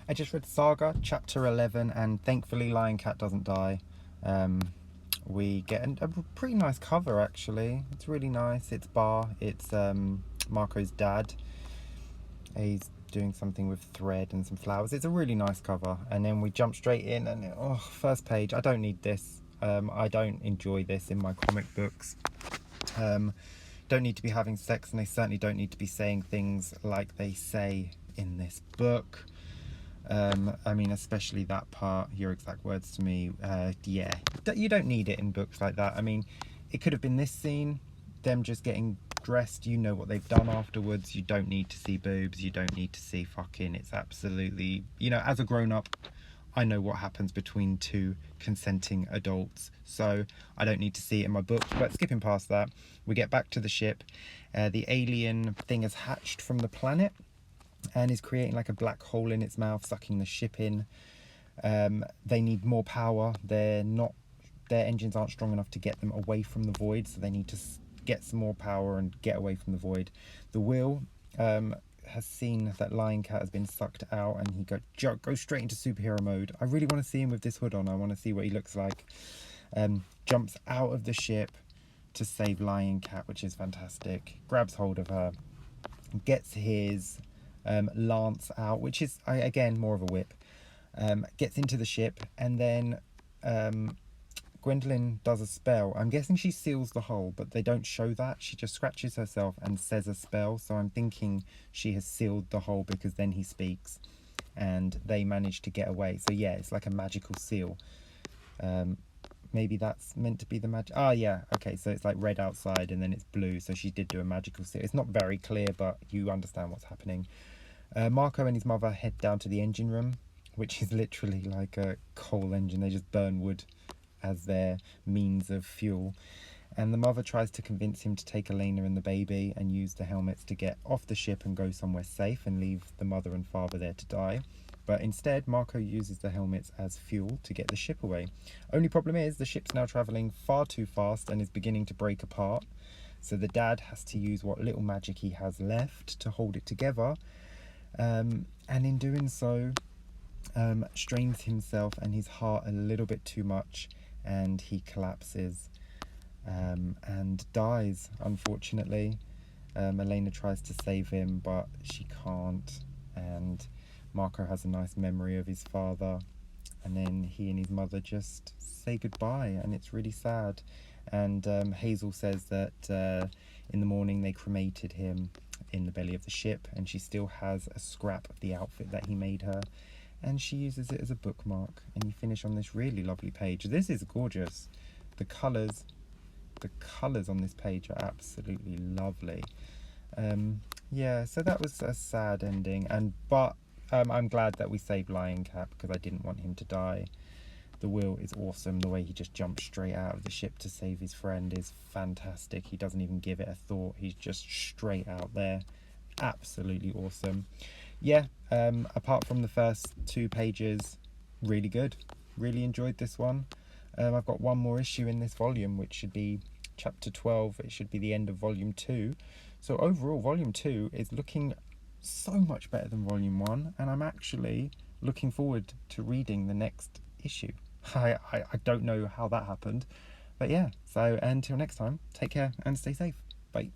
I just read Saga, chapter 11, and thankfully Lion Cat doesn't die. We get a pretty nice cover, actually. It's really nice. It's Bar. It's Marco's dad. He's doing something with thread and some flowers. It's a really nice cover. And then we jump straight in, and first page. I don't need this. I don't enjoy this in my comic books. Don't need to be having sex, and they certainly don't need to be saying things like they say in this book. I mean, especially that part, your exact words to me, yeah, you don't need it in books like that. I mean, it could have been this scene, them just getting dressed, you know what they've done afterwards. You don't need to see boobs, you don't need to see fucking. It's absolutely, as a grown-up, I know what happens between two consenting adults, so I don't need to see it in my book. But skipping past that, we get back to the ship. The alien thing has hatched from the planet and is creating like a black hole in its mouth, sucking the ship in. They need more power. Their engines aren't strong enough to get them away from the void, so they need to get some more power and get away from the void. The Will has seen that Lion Cat has been sucked out, and he goes straight into superhero mode. I really want to see him with this hood on. I want to see what he looks like. Jumps out of the ship to save Lion Cat, which is fantastic. Grabs hold of her, gets his lance out, which is again more of a whip. Gets into the ship, and then Gwendolyn does a spell. I'm guessing she seals the hole, but they don't show that. She just scratches herself and says a spell, so I'm thinking she has sealed the hole, because then he speaks and they manage to get away. So yeah, it's like a magical seal. Maybe that's meant to be the magic. Yeah, okay, so it's like red outside and then it's blue, so she did do a magical seal. It's not very clear, but you understand what's happening. Marco and his mother head down to the engine room, which is literally like a coal engine. They just burn wood as their means of fuel. And the mother tries to convince him to take Elena and the baby and use the helmets to get off the ship and go somewhere safe and leave the mother and father there to die. But instead, Marco uses the helmets as fuel to get the ship away. Only problem is, the ship's now travelling far too fast and is beginning to break apart. So the dad has to use what little magic he has left to hold it together. And in doing so, strains himself and his heart a little bit too much, and he collapses and dies, unfortunately. Elena tries to save him, but she can't, and Marco has a nice memory of his father, and then he and his mother just say goodbye, and it's really sad. And Hazel says that in the morning they cremated him in the belly of the ship, and she still has a scrap of the outfit that he made her, and she uses it as a bookmark. And you finish on this really lovely page. This is gorgeous. The colours on this page are absolutely lovely. Yeah, so that was a sad ending, but I'm glad that we saved Lion Cat, because I didn't want him to die. The Will is awesome. The way he just jumps straight out of the ship to save his friend is fantastic. He doesn't even give it a thought. He's just straight out there. Absolutely awesome. Yeah, apart from the first 2 pages, really good. Really enjoyed this one. I've got one more issue in this volume, which should be chapter 12. It should be the end of volume 2. So overall, volume 2 is looking so much better than volume 1, and I'm actually looking forward to reading the next issue. I don't know how that happened, but yeah. So until next time, take care and stay safe. Bye.